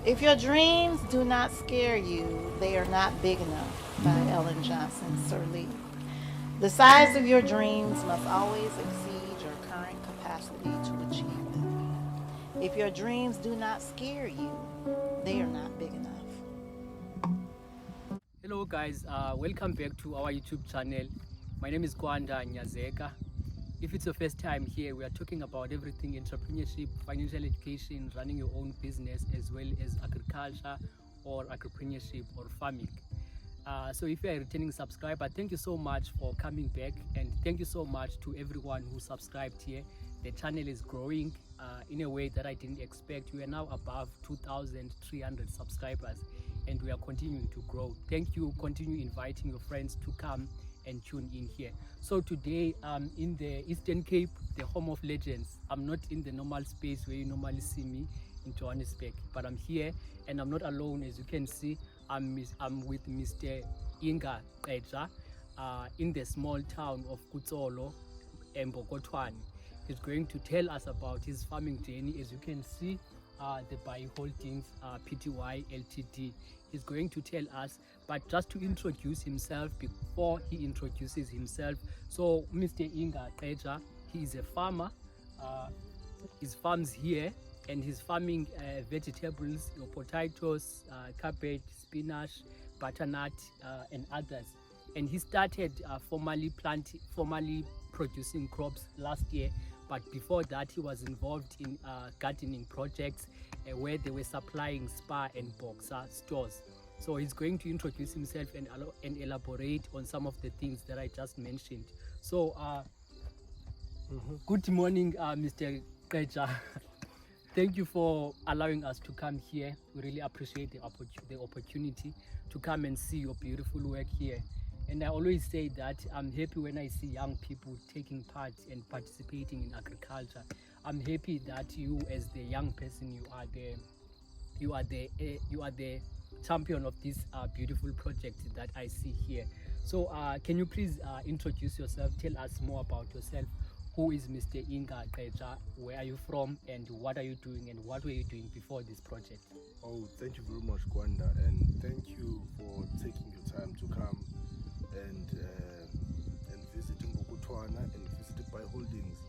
If your dreams do not scare you, they are not big enough by Ellen Johnson Sirleaf. The size of your dreams must always exceed your current capacity to achieve them. If your dreams do not scare you, they are not big enough. Hello guys, welcome back to our YouTube channel. My name is Nyazeka. If it's your first time here, we are talking about everything entrepreneurship, financial education, running your own business, as well as agriculture or entrepreneurship or farming. So if you are a returning subscriber, thank you so much for coming back, and thank you so much to everyone who subscribed here. The channel is growing in a way that I didn't expect. We are now above 2,300 subscribers, and we are continuing to grow. Thank you. Continue inviting your friends to come and tune in here. So today I'm in the Eastern Cape, the home of legends. I'm not in the normal space where you normally see me in Johannesburg, but I'm here and I'm not alone. As you can see, I'm with Mr. Inga Qeja in the small town of Tsolo, Mbokotwana. He's going to tell us about his farming journey. As you can see, the Bhayi Holdings Pty Ltd. He's going to tell us, but just to introduce himself before he introduces himself. So Mr. Inga Qeja, he is a farmer. His farms here, and he's farming vegetables, potatoes, cabbage, spinach, butternut, and others. And he started formally producing crops last year, but before that he was involved in gardening projects where they were supplying Spar and Boxer Stores. So he's going to introduce himself and elaborate on some of the things that I just mentioned. So good morning, Mr. Qeja. Thank you for allowing us to come here. We really appreciate the opportunity to come and see your beautiful work here. And I always say that I'm happy when I see young people taking part and participating in agriculture. I'm happy that you, as the young person, you are the champion of this beautiful project that I see here. So can you please introduce yourself? Tell us more about yourself. Who is Mr. Inga Qeja? Where are you from, and what are you doing, and what were you doing before this project? Oh, thank you very much, Gwanda, and thank you for taking your time to come and visit Mbokotwana and visit Bhayi Holdings.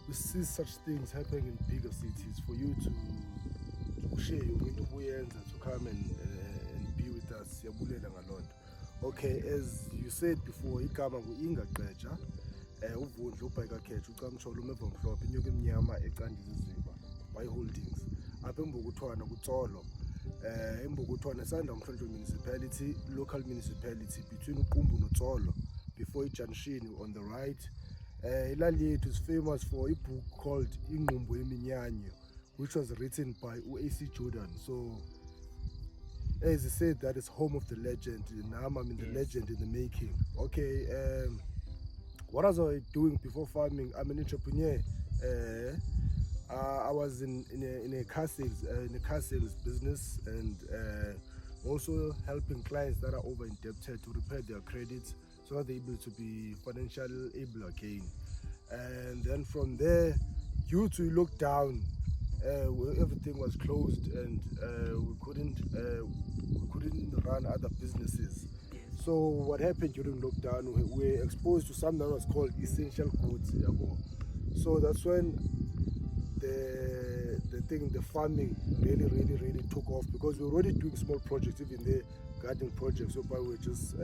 We see such things happening in bigger cities. For you to share your to come and be with us. Okay, as you said before, igama Inga Qeja. Uvundla uBhayi Qeja ucamsholo umeva mhlophe inyoka emnyama eqandisa iziba Bhayi Holdings apha eMbokotwana kuTsolo. eMbokotwana sanda mhlonjwe municipality, local municipality between uQumbu noTsolo before junction on the right. Ilali yethu is famous for a book called Ingqumbo Yeminyanyo, which was written by A.C. Jordan. So as I said, that is home of the legend. Now I'm in the legend in the making. Okay, what was I doing before farming? I'm an entrepreneur. I was in a car sales business, and also helping clients that are over indebted to repair their credits so that they're able to be financially able again. And then from there, due to lockdown, everything was closed, and we couldn't run other businesses. So what happened during lockdown, we were exposed to something that was called essential goods. So that's when the farming really took off, because we were already doing small projects, even the gardening projects. So we were just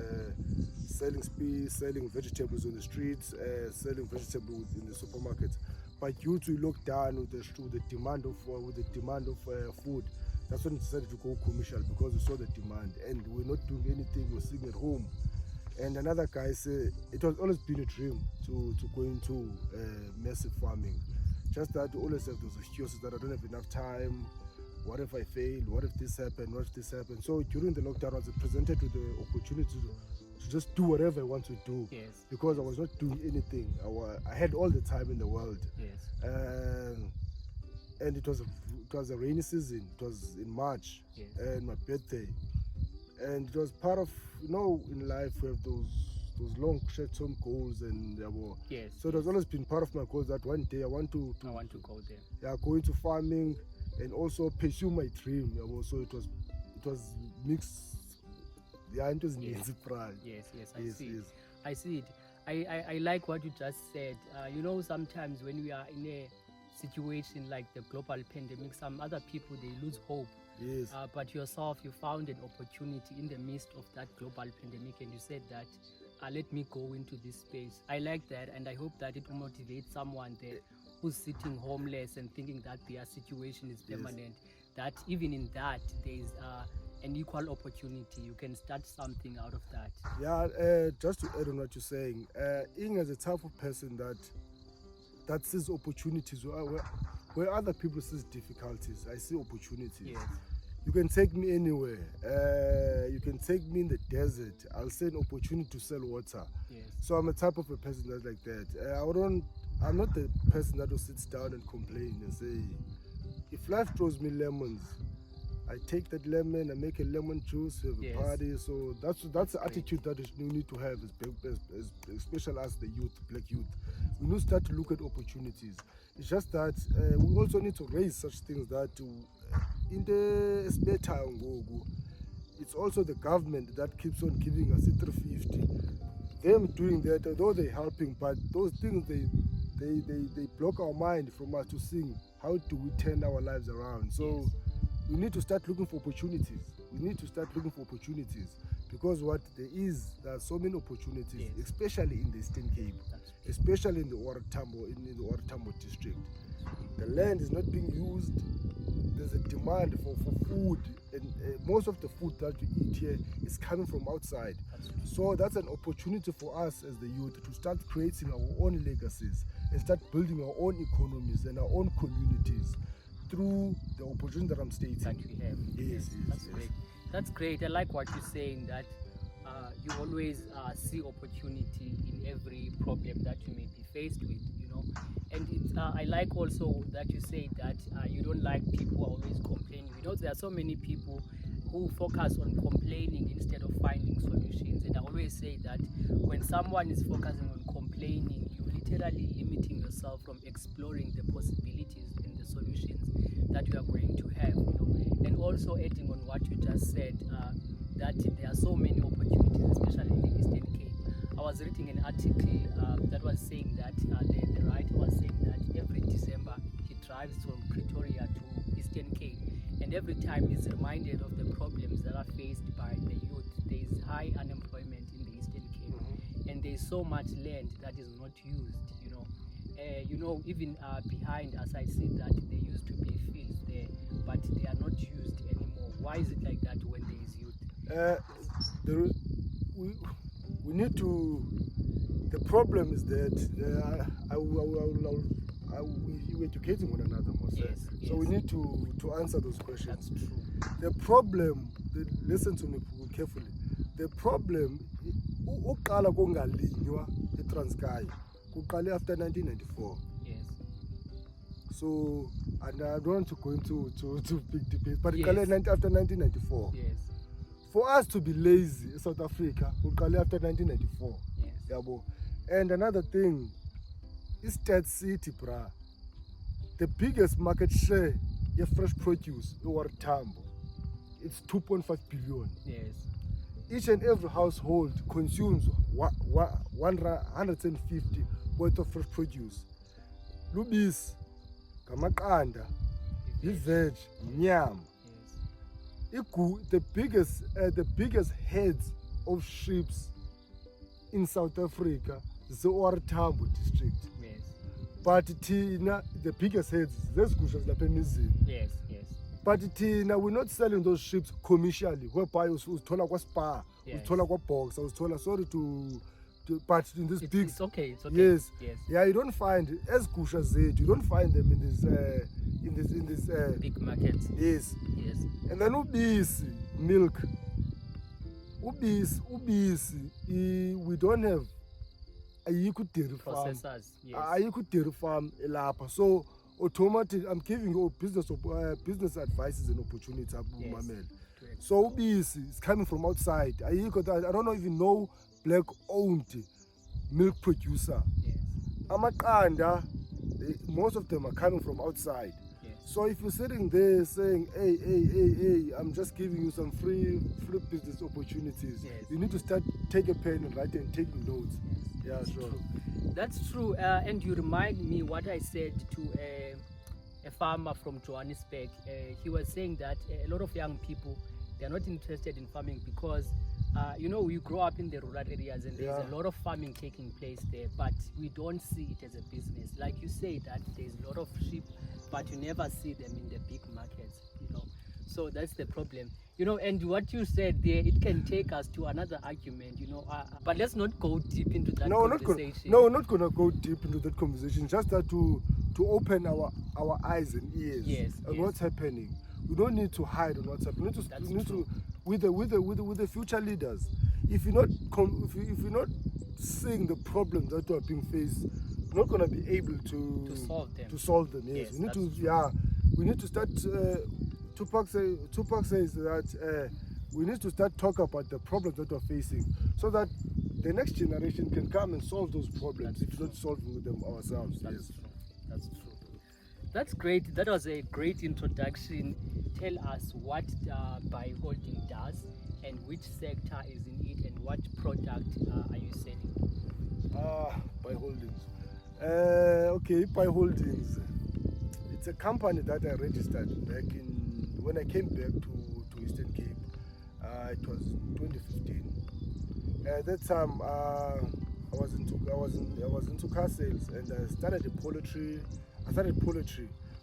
selling vegetables on the streets, selling vegetables in the supermarkets. But due to lockdown, with the demand of food, that's when we decided to go commercial, because we saw the demand, and we're not doing anything, we're sitting at home. And another guy said it was always been a dream to go into massive farming. Just that we always have those excuses that I don't have enough time. What if I fail? What if this happened? What if this happened? So during the lockdown, I was presented with the opportunity to just do whatever I want to do. Yes. Because I was not doing anything. I had all the time in the world. Yes. And it was a rainy season. It was in March, Yes. and my birthday, and it was part of, in life we have those long short-term goals, and Yes. so it has always been part of my goals that one day I want to go there. go into farming, and also pursue my dream. So it was mixed. The aunt was Yes. pride. Yes, Yes, see. yes. I see it. I like what you just said. You know, sometimes when we are in a situation like the global pandemic, some other people, they lose hope. Yes. But yourself, you found an opportunity in the midst of that global pandemic, and you said that, let me go into this space. I like that, and I hope that it will motivate someone there who's sitting homeless and thinking that their situation is permanent, that even in that, there is an equal opportunity. You can start something out of that. Yeah, just to add on what you're saying, Inga is a type of person that sees opportunities where other people see difficulties. I see opportunities. Yes. You can take me anywhere. You can take me in the desert. I'll see an opportunity to sell water. Yes. So I'm a type of a person that's like that. I'm not the person that will sit down and complain and say, if life throws me lemons, I take that lemon, I make a lemon juice, have a Yes. party. So that's the great. attitude that we need to have, especially as the youth, black youth. We need to start to look at opportunities. It's just that we also need to raise such things that in the spare time, it's also the government that keeps on giving us 350. Them doing that, although they're helping, but those things they block our mind from us to sing. How do we turn our lives around? So. Yes. We need to start looking for opportunities. Because there are so many opportunities, Yes. especially in the Eastern Cape, That's true. especially in the Tambo district. The land is not being used. There's a demand for food, and most of the food that we eat here is coming from outside. That's true. So that's an opportunity for us as the youth to start creating our own legacies and start building our own economies and our own communities through the opportunity that I'm stating. That we have. Yes, That's yes. great. That's great. I like what you're saying, that you always see opportunity in every problem that you may be faced with, you know. And it's, I like also that you say that you don't like people who are always complaining. You know, there are so many people who focus on complaining instead of finding solutions. And I always say that when someone is focusing on complaining, you're literally limiting yourself from exploring the possibilities and the solutions that you are going to have, you know. And also adding on what you just said, that there are so many opportunities, especially in the Eastern Cape. I was reading an article that was saying that the writer was saying that every December he drives from Pretoria to Eastern Cape, and every time he's reminded of the problems that are faced by the youth. There is high unemployment in the Eastern Cape, and there is so much land that is not used, you know. Even behind us, I see that there used to be fields there, but they are not used anymore. Why is it like that when there is youth? We need to. The problem is that we're educating one another, Moses. Yes, So we yes. need to answer those questions. That's true. The problem, listen to me carefully. The problem, uqala kongalinywa eTranskei, kuqale after 1994. Yes. So, and I don't want to go into big debates, but Yes. after 1994. Yes. For us to be lazy in South Africa, kuqale after 1994. Yes. Yabo. And another thing, Eastern City, bra. The biggest market share of fresh produce in Tambo. It's 2.5 billion. Yes. Each and every household consumes 150 worth of fresh produce. Lubis, kamakanda, veg, nyam. Yes. The biggest heads of sheep in South Africa is the Tambo district. Yes. But Tina, the biggest heads, there's Gushas Lapemizin. Yes. Yes. But Tina, we're not selling those sheep commercially. Whereby was told like Spar, was Yes. told like Box, I was told sorry to but in this big. It's okay. It's okay. Yes. Yes. Yeah, you don't find as Gusha said, you don't find them in this Big markets. yes. Yes. And then ubisi milk. Ubisi, we don't have ayikho dairy farm. Processors. Yes. Ayikho dairy farm elapha. So automatic, I'm giving you business advices and opportunities. Yes. Mamela. To ex- So ubisi is coming from outside. Ayikho that I don't even know black owned milk producer. Yes. Amaqanda, most of them are coming from outside. Yes. So if you're sitting there saying, hey, I'm just giving you some free business opportunities, Yes. you need to start, take a pen and write and taking notes. Yeah, sure. That's true. And you remind me what I said to a farmer from Johannesburg. He was saying that a lot of young people, they're not interested in farming because we grow up in the rural areas and there's a lot of farming taking place there, but we don't see it as a business. Like you say that there's a lot of sheep, but you never see them in the big markets. So that's the problem. And what you said there, it can take us to another argument, but let's not go deep into that conversation. Not gonna go deep into that conversation. Just that to open our eyes and ears on what's happening. We don't need to hide on what's happening. We need to with the future leaders. If you're not seeing the problems that are being faced, we're not gonna be able to solve them. Yes, we need to start. Tupac says that we need to start talking about the problems that we're facing, so that the next generation can come and solve those problems. If not solving them ourselves. That's true. That's great. That was a great introduction. Tell us what Bhayi Holding does and which sector is in it and what product are you selling? Bhayi Holdings. Bhayi Holdings. It's a company that I registered when I came back to Eastern Cape. It was 2015. At that time, I was into car sales, and I started poultry,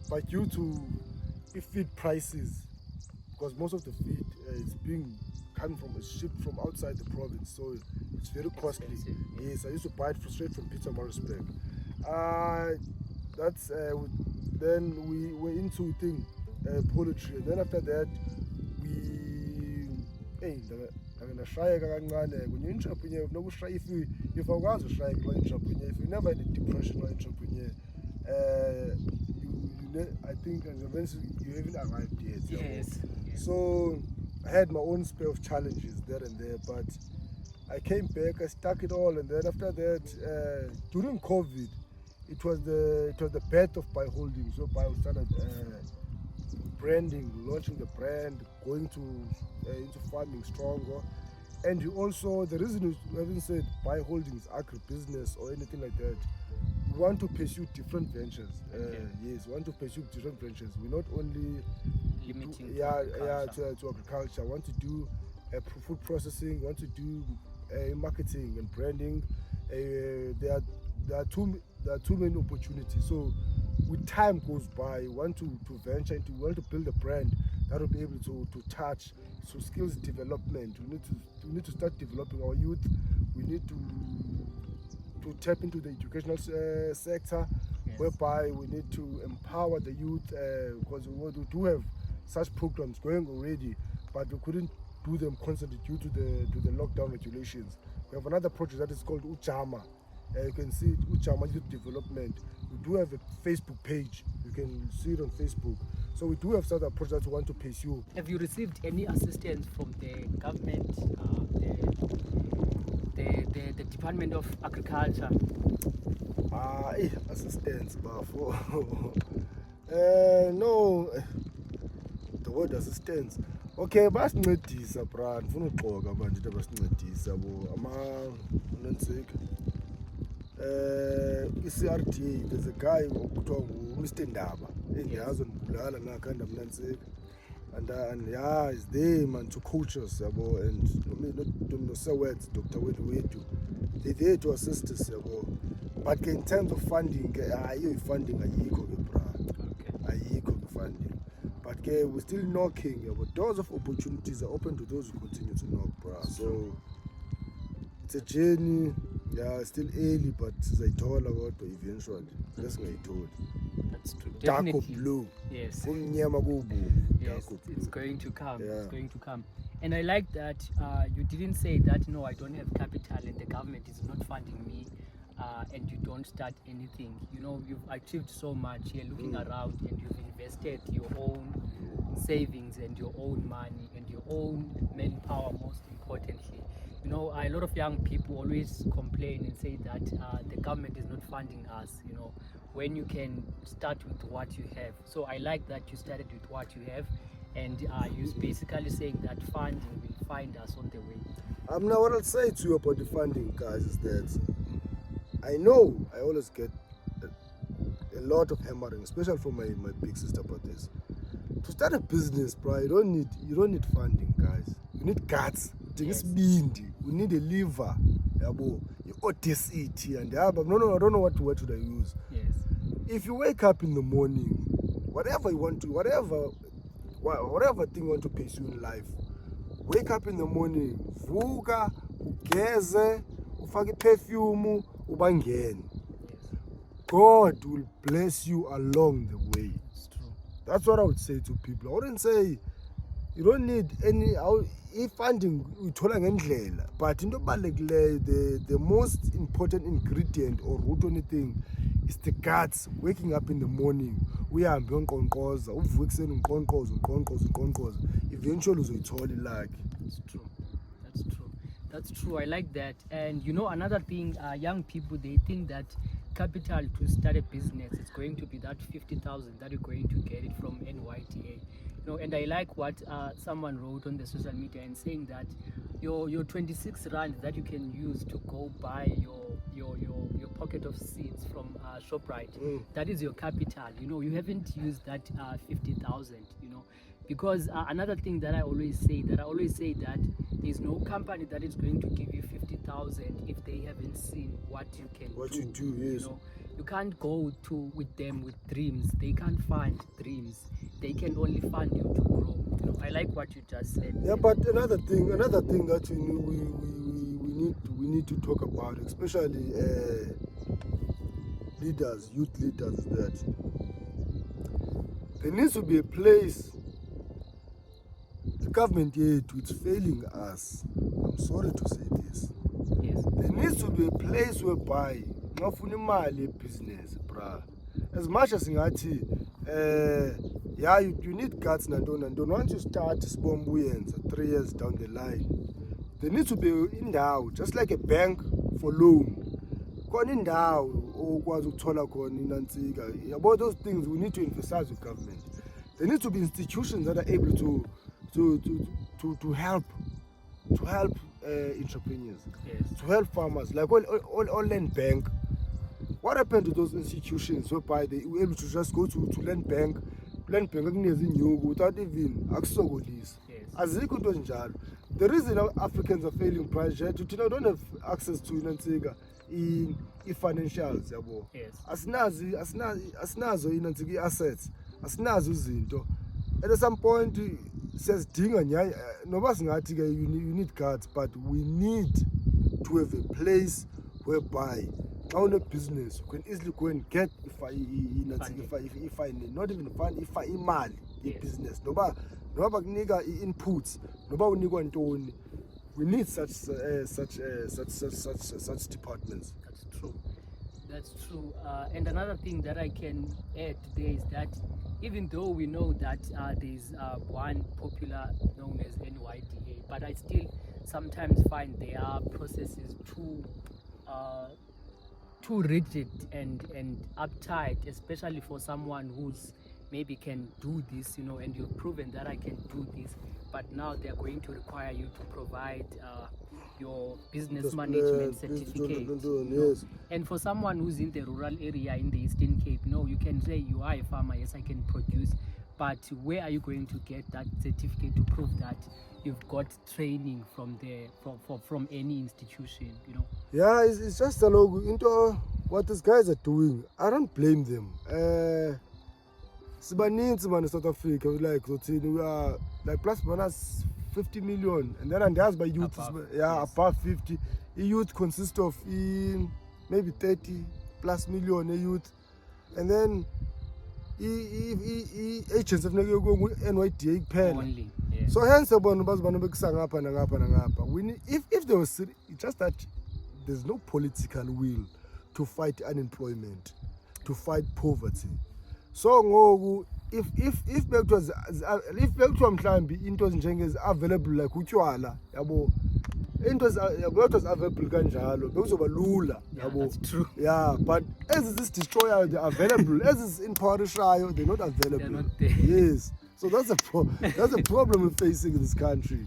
but due to feed prices, because most of the feed is being coming from a ship from outside the province, so it's very costly. Yes, I used to buy it straight from Pietermaritzburg. Then we were into poultry, and then after that if I was a shy entrepreneur, if you never had a depression or entrepreneur, I think you haven't arrived yet. Yes. So I had my own spare of challenges there and there, but I came back, I stuck it all, and then after that, during COVID, it was the birth of Bhayi Holdings. So Bhayi started branding, launching the brand, going into farming stronger. And also, the reason we haven't said Bhayi Holdings agribusiness or anything like that, we want to pursue different ventures. Yes, we want to pursue different ventures. We're not only limiting to agriculture. We want to do food processing, we want to do marketing and branding. There are too many opportunities. So with time goes by, we want to venture into, we want to build a brand that will be able to touch. So skills development, we need to start developing our youth. We need to tap into the educational sector, whereby we need to empower the youth, because we do have such programs going already, but we couldn't do them constantly due to the lockdown regulations. We have another project that is called Ujama. You can see it, Ujama Youth Development. We do have a Facebook page. You can see it on Facebook. So we do have some other projects we want to pursue. Have you received any assistance from the government, the Department of Agriculture? Assistance, Bafo. No, the word assistance. Okay, basincedisa bra ndifuna uxoka manje into basincedisa bo nantsika i-CRDA. There's a guy okuthiwa ngu-Mr. Ndaba engiyazi ondibulala nakhanda mna ntsika, and yeah, he's there man to coach us yabo, and no Sewets, Dr. Wedu, they're there to assist us yabo. But in terms of funding, funding ayikho ke bra, ayikho ke funding. But we're still knocking. But doors of opportunities are open to those who continue to knock, bro. So it's a journey. Yeah, still early, but I told about eventually. That's what I told. That's true. Dark Definitely. blue. Yes. Yes, it's going to come. Yeah. It's going to come. And I like that you didn't say that, no, I don't have capital and the government is not funding me. And you don't start anything. You've achieved so much. You're looking around and you've invested your own savings and your own money and your own manpower, most importantly. A lot of young people always complain and say that the government is not funding us. when you can start with what you have. So I like that you started with what you have, and you're basically saying that funding will find us on the way. Now what I'll say to you about the funding, guys, is that I know I always get a lot of hammering, especially from my big sister about this. To start a business, bro, you don't need funding, guys. You need guts. Yes. We need a liver, audacity, and no, I don't know what word should I use. Yes. If you wake up in the morning, whatever you want to, whatever thing you want to pursue in life, wake up in the morning, vuka, ugeze, ufake perfume, ubangene. God will bless you along the way. It's true. That's what I would say to people. I wouldn't say you don't need any funding, but the most important ingredient or root anything is the guts. Waking up in the morning, we are eventually like. It's true. That's true. I like that. And you know, another thing, young people, they think that capital to start a business is going to be that 50,000 that you're going to get it from NYTA. You know, and I like what someone wrote on the social media and saying that your 26 rand that you can use to go buy your pocket of seeds from ShopRite, that is your capital. You know, you haven't used that 50,000. You know, because another thing that I always say that there's no company that is going to give you 50,000 if they haven't seen what you can do. You do, yes. You know, you can't go with them with dreams. They can't fund dreams. They can only fund you to grow. You know, I like what you just said. Yeah, but another thing that we need to talk about, especially youth leaders, is that there needs to be a place. The government here, it's failing us. I'm sorry to say this. Yes. There needs to be a place whereby a business, bruh. As much as you need guts and once you start 3 years down the line, there needs to be in Dow, just like a bank for loan. About those things, we need to emphasize with government. There need to be institutions that are able to help entrepreneurs, Yes. to help farmers, like all land bank. What happened to those institutions whereby they were able to just go to land bank without even akusokolisa? Yes. Azikho into ezinjalo. The reason Africans are failing project, we don't have access to financials, yabo. Yes. Asinazo assets, asinazo izinto. At some point siyazidinga nyaya noba singathi ke you need cards, but we need to have a place whereby own a business, you can easily go and get if not even fund imali business noba kunika inputs noba unikwa ntoni. We need such departments. That's true. And another thing that I can add today is that even though we know that there's one popular known as NYTA, but I still sometimes find there are processes too rigid and uptight, especially for someone who's maybe can do this, you know, and you've proven that I can do this, but now they're going to require you to provide your business management certificate. Yes. And for someone who's in the rural area in the Eastern Cape, no, you can say you are a farmer, yes, I can produce, but where are you going to get that certificate to prove that you've got training from any institution, you know? Yeah, it's just a logo into what these guys are doing. I don't blame them. Sibaninzi man in South Africa, we are like plus minus 50 million, and then there's by youth above 50. The youth consists of maybe 30 plus million youth, and then agents of NYTA Only, yes. so hence we need, if there was, it's just that there's no political will to fight unemployment, to fight poverty. So if bekuthiwa mhlambi into ezinjenge available like utywala yabo into kodwa available kanjalo bekuzoba lula Yeah, yabo. that's true. Yeah, but as this destroyer they're available, as is in Parishayo they're not available. They're not there. Yes, so that's a problem we're facing in this country.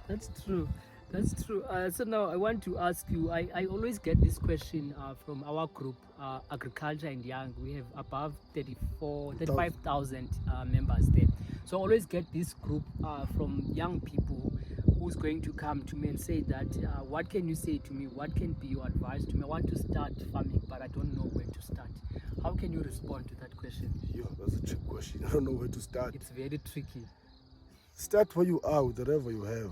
That's true. That's true. So now I want to ask you, I always get this question from our group, Agriculture and Young. We have above 35,000 members there. So I always get this group from young people who's going to come to me and say that, what can you say to me? What can be your advice to me? I want to start farming, but I don't know where to start. How can you respond to that question? Yo, that's a trick question. I don't know where to start. It's very tricky. Start where you are with whatever you have.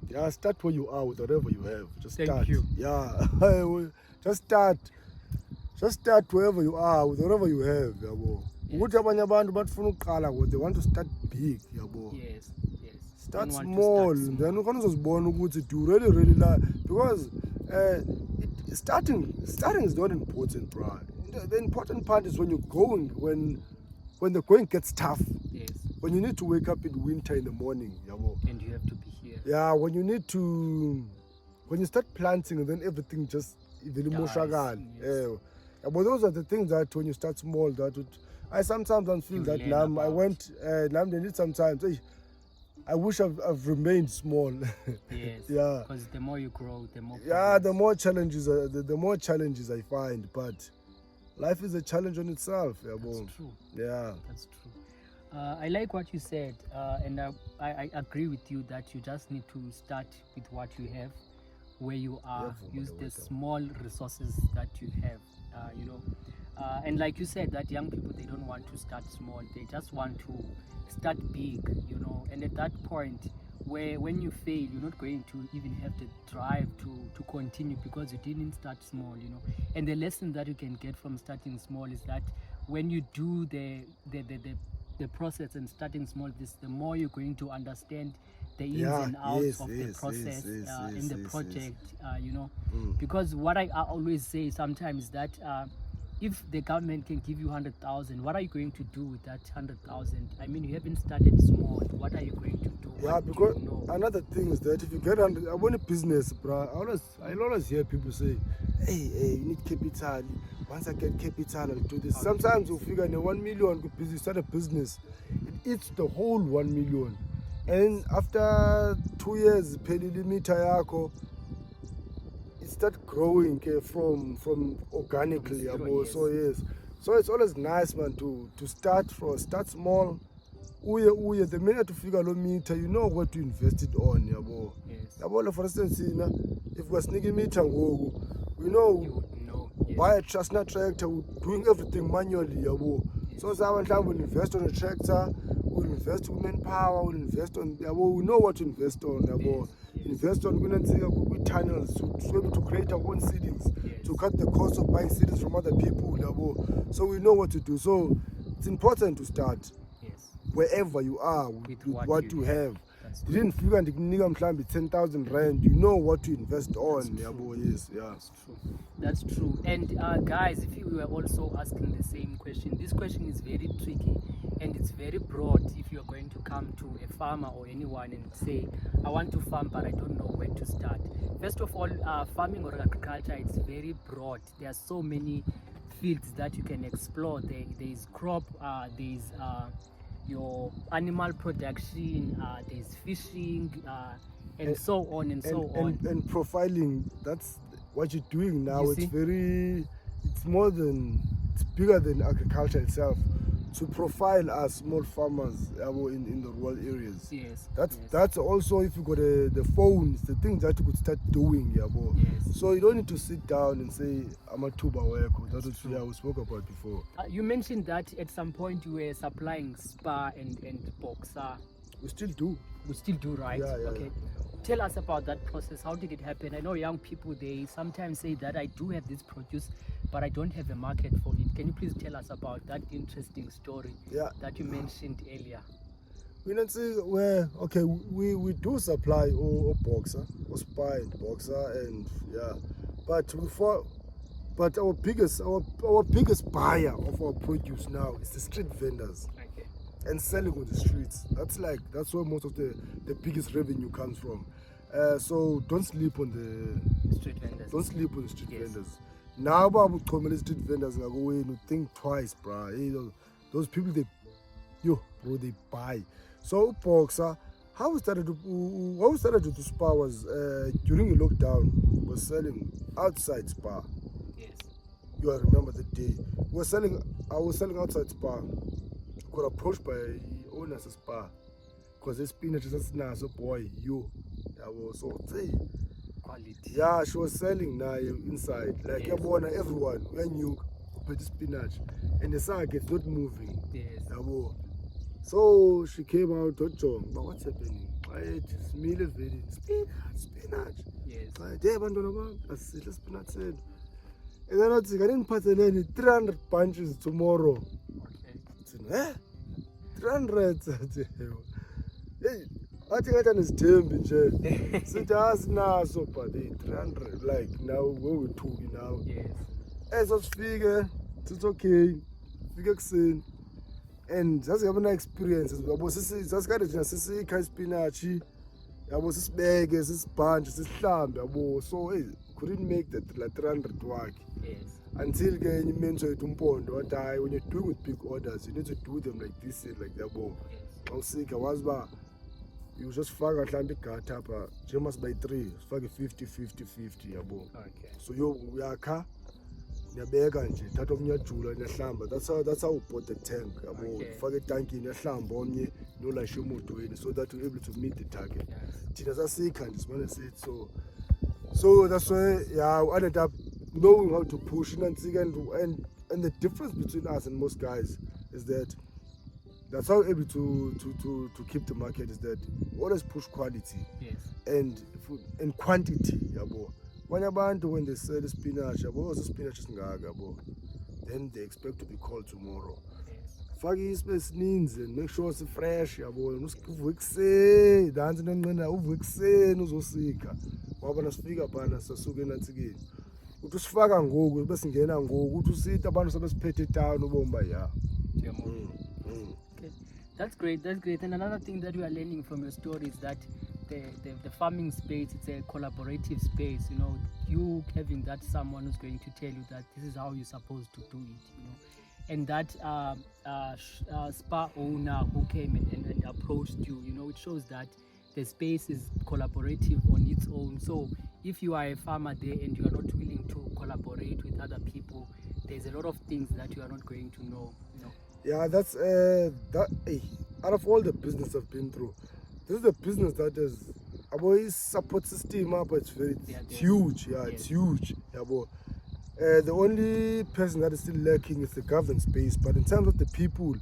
Yeah, start where you are with whatever you have. Just Thank start. you. Yeah, just start. Just start wherever you are with whatever you have. Yabo. Ukuthi abanye abantu bafuna ukuqala kodwa they want to start big. Yabo. Yes, yes. Start Don't want to small, start then ukhona uzozibona ukuthi do you really like, because starting is not important, bro. The important part is when you're going, when the going gets tough, Yes, when you need to wake up in winter in the morning, yabo. and you have to be here. Yeah, when you start planting and then everything just Dies, moshakal. yes. Yeah, but those are the things that when you start small, I sometimes don't feel You that learn now I about. went now they need sometimes. I wish I've remained small. Yes. Yeah. Because the more you grow, the more. Yeah, the problems. more challenges, the more challenges I find. But life is a challenge on itself. Yeah, That's boy. true. Yeah. That's true. I like what you said, and I agree with you that you just need to start with what you have, where you are. Yeah, Use the small resources that you have. You know, and like you said, that young people, they don't want to start small. They just want to start big. You know, and at that point, where when you fail, you're not going to even have the drive to continue because you didn't start small. You know, and the lesson that you can get from starting small is that when you do the process and starting small, the more you're going to understand the ins Yeah, and outs yes, of yes, the process yes, in the yes, project, you know. Mm. Because what I always say sometimes that if the government can give you 100,000, what are you going to do with that 100,000? I mean, you haven't started small. What are you going to do? Yeah, What do because you know? another thing is that if you get under, I want a business, bro. I always hear people say, hey, you need capital. Once I get capital, I'll do this. Sometimes you figure in 1 million could be start a business. It eats the whole 1 million. And after 2 years, pay limit yako, it start growing from organically. From zero, Yabo. yes. So yes. So it's always nice, man, to start small. Uye, the minute you figure low meter, you know what to invest it on, yabo. Yes. Yabo, for instance, if we're sneaking meter, we know You would know. Yes. buy a Chestnut tractor, we're doing everything manually, yabo. So someone will invest on a tractor, we'll invest in manpower, we'll invest on, yabo. We know what to invest on, yabo. Yes. Invest on with tunnels to be able to create our own seedings, Yes. to cut the cost of buying seedings from other people, yabo. So we know what to do. So it's important to start Yes. wherever you are with what you have. That's You didn't figure ndikunika mhlambi 10,000 rand, you know what to invest on. That's Yabo, true. yes, yeah. That's true. That's true. And guys, if you were also asking the same question, this question is very tricky and it's very broad. If you are going to come to a farmer or anyone and say, I want to farm, but I don't know where to start. First of all, farming or agriculture, it's very broad. There are so many fields that you can explore. There is crop, there is your animal production, there's fishing, and so on and so on. And profiling, that's what you're doing now. You It's see? it's bigger than agriculture itself. To profile us small farmers yabo, in the rural areas. Yes. That's also if you got the phones, the things that you could start doing, yabo. Yes. So you don't need to sit down and say I'm a tuba worker. That's what true. we spoke about before. You mentioned that at some point you were supplying Spar and Boxer. We still do. We still do, right? Yeah, yeah, Okay. Tell us about that process. How did it happen? I know young people, they sometimes say that I do have this produce, but I don't have a market for it. Can you please tell us about that interesting story Yeah. that you mentioned earlier? We don't see where we do supply or boxer or Spar and Boxer and yeah, but our biggest buyer of our produce now is the street vendors Okay. and selling on the streets. That's where most of the biggest revenue comes from. So don't sleep on the Street vendors. Don't sleep on the street Yes. vendors. Now, Babu Comedy street vendors are going to think twice, bro. Hey, those people they buy. So Boxer, how we started to Spar was during the lockdown. We were selling outside Spar. Yes. You all remember the day I was selling outside Spar. Got approached by owners of Spar because the Spinach is now so boy I was so say. Quality. Yeah, she was selling now inside. Like Yes. everyone when you put the spinach and the sack is not moving. Yes. Yabo. So she came out to John. But what's happening? I smell it very spinach. Yes. I did I said spinach said. And then I didn't pass 300 bunches tomorrow. Okay. I said, 300. Hey, I think I done is Tim, so just now, so but 300, like now we're talking now. Yes. As I figure, it's okay. Figure soon. And just have an experience. I was just got to see spinach. I was this bag, this bunch, this lamb. So hey, couldn't make that like 300 work. Yes. Until you mention to Mpondo, what I when you're doing with big orders, you need to do them like this and like that. Yes. I was sick, I was bad. You just fag a lamb cut up, James by 3, fag 50, 50, 50, yabo. Okay. So you car, Nabega and that of your jewel and your slamba. That's how we bought the tank. Yabo. Okay. Fag a tank in your slamba on you, no like Shumu to it, so that you're able to meet the target. Yes. Tina's sick and this man said so that's why I ended up knowing how to push and the difference between us and most guys is that that's how we're able to keep the market is that always push quality Yes. and quantity yabo. When they sell the spinach yabo, the spinach is ngaga yabo, then they expect to be called tomorrow. Yes. Fake ispace means and make sure it's fresh yabo. Uvuke ekuseni dansi nenqina uvuke ekuseni uzosika ngoba nasifika phana sasuke enansikeni uthi usifaka ngoku bese ngena ngoku uthi usita abantu sebesiphethe town ubomba ya. Okay. That's great. That's great. And another thing that we are learning from your story is that the farming space, it's a collaborative space. You know, you having that someone who's going to tell you that this is how you're supposed to do it. You know, and that spa owner who came and approached you. You know, it shows that the space is collaborative on its own. So if you are a farmer there and you are not willing to collaborate with other people, there's a lot of things that you are not going to know. You know. Yeah, that's out of all the business I've been through, this is the business that is about support system up. It's huge. Yeah, it's huge. Yeah, but the only person that is still lacking is the government space. But in terms of the people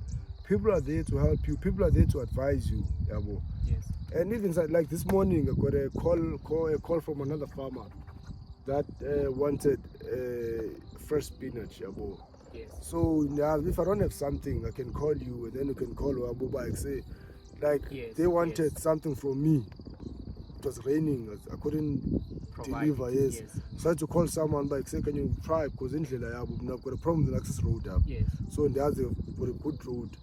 are there to help you. People are there to advise you. Yeah, but Yes. and even like this morning, I got a call from another farmer that wanted fresh spinach. Yeah, but Yes. so now, if I don't have something, I can call you, and then you can call Abuba and say, like, Yes, they wanted yes. something from me. It was raining, I couldn't Provide deliver. it, Yes. yes. So I had to call someone, like, say, can you try? Because in I've got a problem with the access road up. Yes. So in the other, for a good road.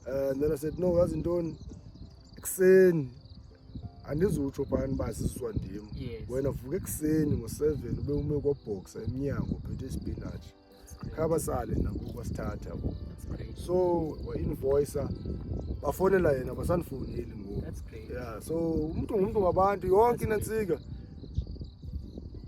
And then I said, no, hasn't done. Exen. And this is what by this one. Yes. When I forget Exen, was 7, we will go box and Nyango, but spinach. Kabasale nangoku wasithatha That's great. so wa-invoice bafonela yena basandifoneli ngoku. That's great. Yeah, so umuntu ngumuntu ngabantu yonke inantsika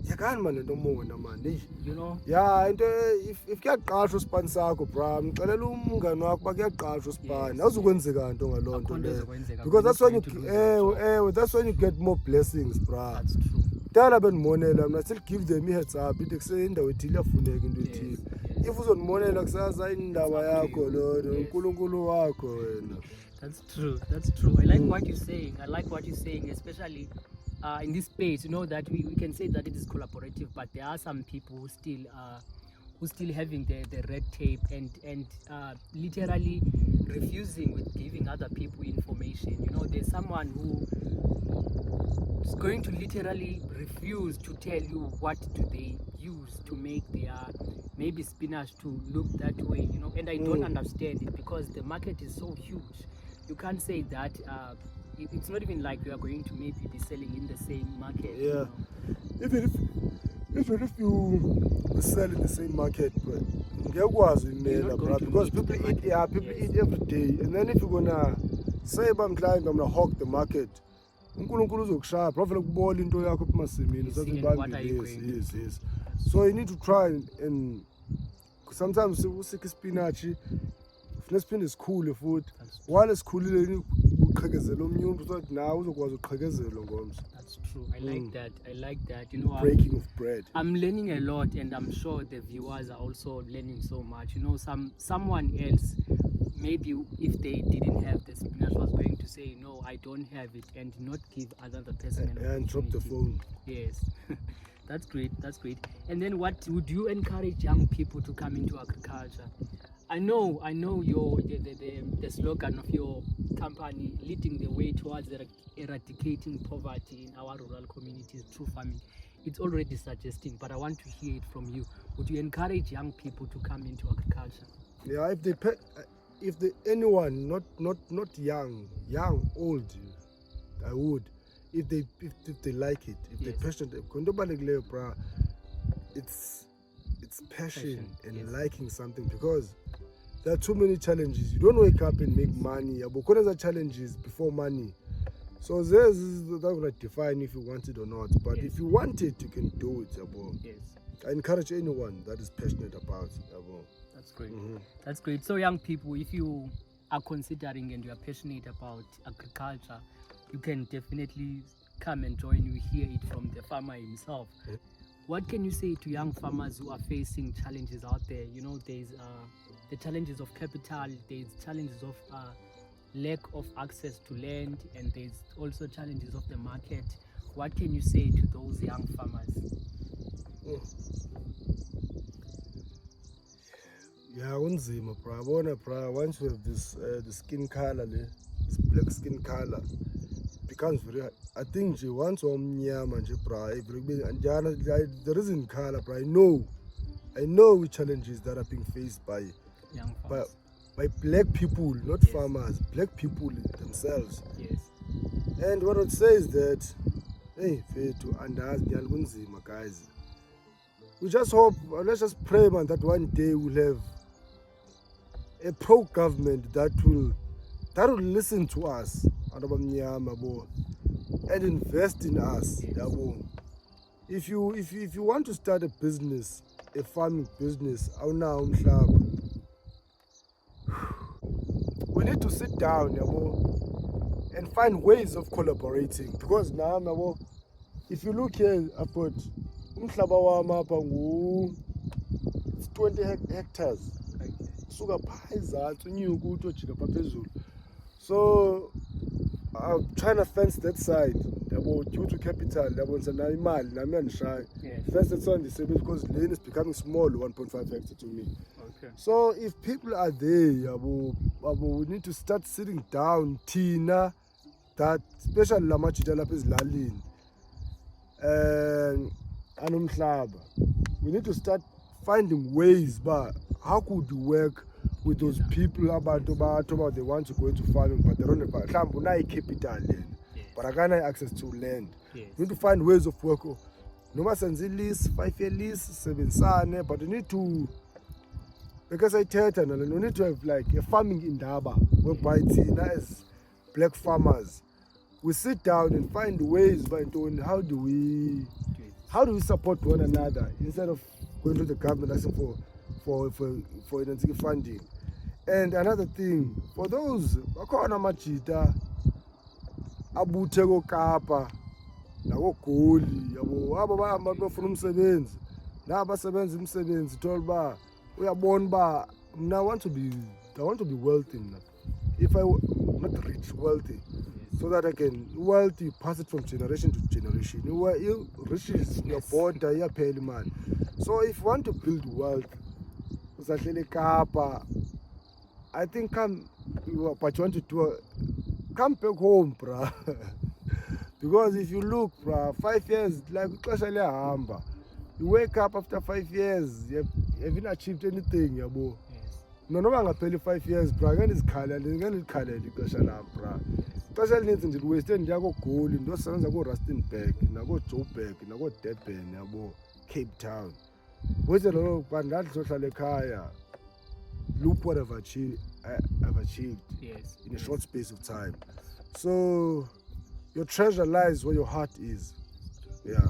yakani mani lento mona mani. You know. Yeah, into if kuyaqashwa usipani sakho bra ngixelela umngani wakho uba kuyaqashwa usipani awuzukwenzeka nto ngaloo nto Akho nto leyo ezokwenzeka, because that's when you you're going to lose that's when you get more blessings bra. That's true. Dala bendimonela mna still give them i-heads up ithi kusendawo ethile iyafuneka into ethile. If uzondimonela kusasa indaba yakho lona uNkulunkulu wakho wena. That's true. That's true. I like what you're saying. I like what you're saying, especially in this space. You know that we can say that it is collaborative, but there are some people who still having the red tape and literally refusing with giving other people information. You know, there's someone who is going to literally refuse to tell you what do they use to make their maybe spinach to look that way, you know. And I don't understand it because the market is so huge. You can't say that it's not even like you are going to maybe be selling in the same market. Yeah. You know? Even if you sell in the same market, but You're not going to because meet people the eat, market. people Yes. eat every day, and then if you're gonna say I'm gonna hawk the market, uNkulunkulu uzokushaya, bravela kubola into yakho emasimini, You see, usathi and bambi, what are you yes, going to yes, do? yes. So you need to try and sometimes usike spinach, funesiphinde sikhule futhi. That's While esikhulile uqhekezela omnye umuntu uzothi nawe uzokwazi uqhekezelwa ngomso. That's true. I like that. I like that. You know, Breaking of bread. I'm learning a lot, and I'm sure the viewers are also learning so much. You know, someone else, maybe if they didn't have the spinach, was going to say, no, I don't have it, and not give another person an And drop the opportunity. phone. Yes. That's great. That's great. And then, what would you encourage young people to come into agriculture? I know your the slogan of your company, leading the way towards eradicating poverty in our rural communities through farming. It's already suggesting, but I want to hear it from you. Would you encourage young people to come into agriculture? Yeah, if anyone not young, old, I would. If they like it, if they're Yes. passionate, kontobalulekileyo, bra, it's passion and yes. liking something, because there are too many challenges. You don't wake up and make money. But there are challenges before money. So that's gonna define if you want it or not. But Yes. if you want it, you can do it. Yes, I encourage anyone that is passionate about it. that's great. Mm-hmm. That's great. So, young people, if you are considering and you are passionate about agriculture, you can definitely come and join. You hear it from the farmer himself. Yeah. What can you say to young farmers who are facing challenges out there? You know, there's the challenges of capital, there's challenges of lack of access to land, and there's also challenges of the market. What can you say to those young farmers? Yeah, unzima, bra. Bra, once you have this the skin color, this black skin color, becomes very hard. I think once omnyama nje, bra, there isn't color, bra. I know which challenges that are being faced by Young farmers. by black people, not Yes. farmers, black people themselves. Yes. And what I would say is that, hey, to kunzima, guys. We just hope, let's just pray, man, that one day we'll have a pro-government that will listen to us, and invest in us. If you want to start a business, a farming business, we need to sit down and find ways of collaborating, because now if you look here, I've got it's 20 hectares. So I'm trying to fence that side due to capital. Yes. Fence that side because land is becoming small, 1.5 hectares to me. Okay. So if people are there, we need to start sitting down, Tina, that special lamachita lapis lalin and umhlaba. We need to start finding ways, but how could we work with those people about they want to go into farming, but they don't have capital land, but I can't have access to land. Yes. We need to find ways of work. No sense lease, 5-year lease, 7 sane, but we need to, because I tell you, we need to have like a farming in Daba, whereby as black farmers, we sit down and find ways by doing how do we support one another instead of going to the government asking for funding. And another thing, for those akhona amajita abuthe kokapa nakogoli yabo aba bahamba befuna umsebenzi nabasebenza umsebenzi thola ba uyabona ba mna I want to be wealthy now. If I not rich, wealthy, so that I can wealthy pass it from generation to generation. You riches your border iyaphela man. So if you want to build wealth, usahlele Kapa, I think but you want to do come back home, bruh. Because if you look, bruh, 5 years, like you wake up after 5 years, you haven't achieved anything, yabo. Yes. No, ngapheleli 5 years, bruh. Bruh. xesha elininzi ndiliwaste ndiya koGoli ndosebenza kooRustenburg nakooJoburg nakoDurban yabo Cape Town. Wenze lolo xa ndathi sohlala ekhaya, look what I've achieved Yes. in a short space of time. So your treasure lies where your heart is. Yeah.